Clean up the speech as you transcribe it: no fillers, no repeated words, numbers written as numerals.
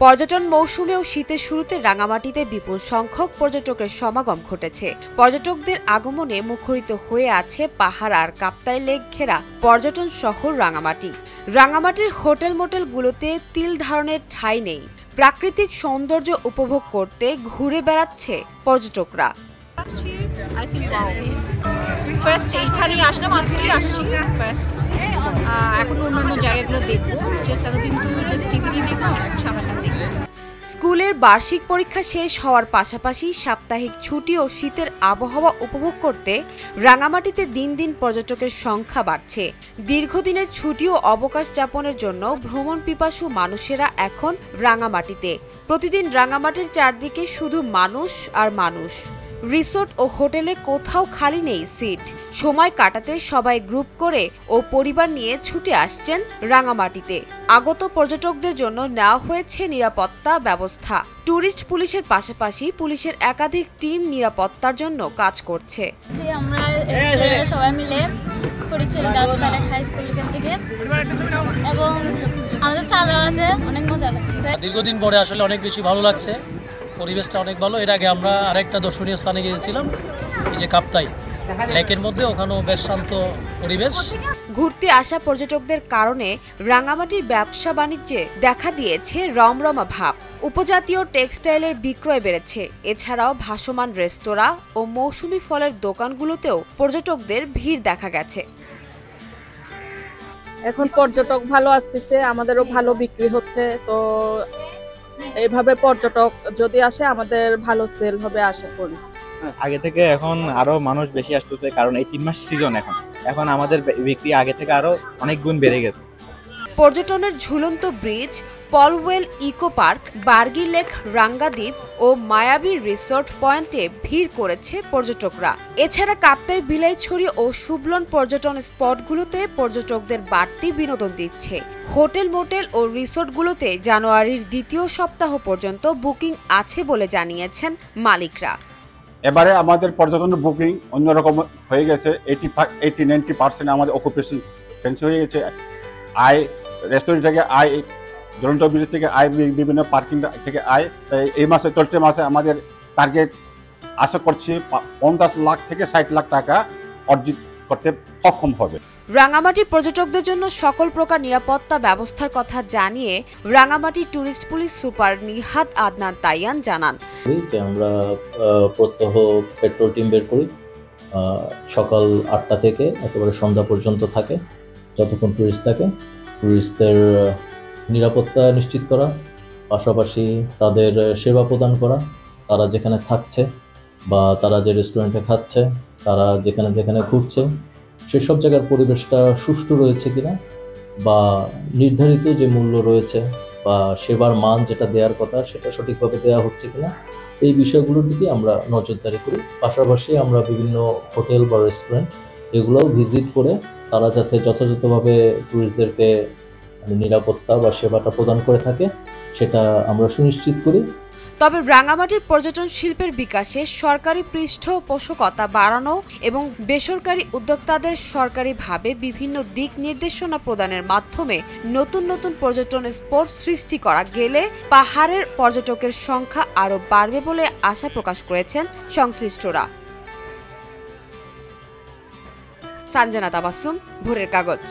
পর্যটন মৌসুমে ও শীতের শুরুতে রাঙামাটিতে বিপুল সংখ্যক পর্যটকের সমাগম ঘটেছে। পর্যটকদের আগমনে মুখরিত হয়ে আছে পাহাড় আর কাপ্তাই লেক ঘেরা পর্যটন শহর রাঙামাটি। রাঙামাটির হোটেল মোটেলগুলোতে তিল ধারণের ঠাঁই নেই। প্রাকৃতিক সৌন্দর্য উপভোগ করতে ঘুরে বেড়াচ্ছে পর্যটকরা। এখন অন্যান্য জায়গাগুলো দেখবো, এতদিন তো জাস্ট টিভি দেখলাম, সামনাসামনি দেখছি। স্কুলের বার্ষিক পরীক্ষা শেষ হওয়ার পাশাপাশি সাপ্তাহিক ছুটি ও শীতের আবহাওয়া উপভোগ করতে রাঙামাটিতে দিন দিন পর্যটকের সংখ্যা বাড়ছে। দীর্ঘদিনের ছুটি ও অবকাশ যাপনের জন্য ভ্রমণ পিপাসু মানুষেরা এখন রাঙামাটিতে। প্রতিদিন রাঙামাটির চারদিকে শুধু মানুষ আর মানুষ। রিসোর্ট ও হোটেলে কোথাও খালি নেই সিট। সময় কাটাতে সবাই গ্রুপ করে ও পরিবার নিয়ে ছুটে আসছেন রাঙামাটিতে। আগত পর্যটকদের জন্য নেওয়া হয়েছে নিরাপত্তা ব্যবস্থা। ট্যুরিস্ট পুলিশের পাশাপাশি পুলিশের একাধিক টিম নিরাপত্তার জন্য কাজ করছে। আমরা সবাই মিলে হাই স্কুল থেকে এবং আমাদের স্যাররা আছে, অনেক মজা লাগছে। দীর্ঘদিন পরে আসলে অনেক বেশি ভালো লাগছে, পরিবেশটা অনেক ভালো। এর আগে আমরা আরেকটা দর্শনীয় স্থানে গিয়েছিলাম, এই যে কাপ্তাই লেকের মধ্যে, ওখানেও বেশ শান্ত পরিবেশ। ঘুরতে আসা পর্যটকদের কারণে রাঙামাটির ব্যবসা বাণিজ্যে দেখা দিয়েছে রমরমা ভাব। উপজাতীয় টেক্সটাইলের বিক্রয় বেড়েছে। এছাড়াও ভাসমান রেস্তোরাঁ ও মৌসুমি ফলের দোকানগুলোতেও পর্যটকদের ভিড় দেখা গেছে। এখন পর্যটক ভালো আসতেছে, আমাদেরও ভালো বিক্রি হচ্ছে। তো এইভাবে পর্যটক যদি আসে আমাদের ভালো সেল হবে আশা করি। আগে থেকে এখন আরো মানুষ বেশি আসতেছে, কারণ এই 3 মাস সিজন। এখন আমাদের বিক্রি আগে থেকে আরো অনেক গুণ বেড়ে গেছে। পর্যটনের ঝুলন্ত bridge, Polwel eco park, Bargi lake, Rangadweep ও মায়াবী রিসোর্ট পয়েন্টে ভিড় করেছে পর্যটকরা। এছাড়া কাপ্তাই বিলাইছড়ি ও সুবলন পর্যটন স্পটগুলোতে পর্যটকদের বাড়তি বিনোদন দিচ্ছে। হোটেল মোটেল ও রিসোর্টগুলোতে জানুয়ারির দ্বিতীয় সপ্তাহ পর্যন্ত বুকিং আছে বলে জানিয়েছেন মালিকরা। এবারে আমাদের পর্যটনের বুকিং অন্যরকম হয়ে গেছে। 80-90% আমাদের অকুপেশন হয়ে গেছে। আয় রেস্টুরেন্ট থেকে, আয় জ্বলন্ত ব্রিজ থেকে, আয় বিভিন্ন পার্কিং থেকে আয়। এই মাসে চলতি মাসে আমাদের টার্গেট আশা করছি 50 লাখ থেকে 60 লাখ টাকা অর্জিত করতে সক্ষম হবে। রাঙামাটি পর্যটকদের জন্য সকল প্রকার নিরাপত্তা ব্যবস্থার কথা জানিয়ে Rangamati tourist police super Nihat Adnan Taiyan জানান যে আমরা প্রত্যহ পেট্রোল টিম বের করি, সকাল 8টা থেকে একেবারে সন্ধ্যা পর্যন্ত থাকে, যতক্ষণ ট্যুরিস্ট থাকে। ট্যুরিস্টদের নিরাপত্তা নিশ্চিত করা, পাশাপাশি তাদের সেবা প্রদান করা। তারা যেখানে থাকছে বা তারা যে রেস্টুরেন্টে খাচ্ছে, তারা যেখানে যেখানে ঘুরছে, সেসব জায়গার পরিবেশটা সুষ্ঠু রয়েছে কিনা, বা নির্ধারিত যে মূল্য রয়েছে বা সেবার মান যেটা দেওয়ার কথা সেটা সঠিকভাবে দেওয়া হচ্ছে কিনা, এই বিষয়গুলোর দিকে আমরা নজরদারি করি। পাশাপাশি আমরা বিভিন্ন হোটেল বা রেস্টুরেন্ট এগুলোও ভিজিট করে তারা যাতে যথাযথভাবে ট্যুরিস্টদেরকে নিরাপত্তা বা সেবাটা প্রদান করে থাকে সেটা আমরা সুনিশ্চিত করি। তবে রাঙামাটির পর্যটন শিল্পের বিকাশে সরকারি পৃষ্ঠপোষকতা বাড়ানো এবং বেসরকারি উদ্যোক্তাদের সরকারিভাবে বিভিন্ন দিক নির্দেশনা প্রদানের মাধ্যমে নতুন নতুন পর্যটন স্পট সৃষ্টি করা গেলে পাহাড়ের পর্যটকের সংখ্যা আরও বাড়বে বলে আশা প্রকাশ করেছেন সংশ্লিষ্টরা। সানজানা তাবাসসুম, ভোরের কাগজ।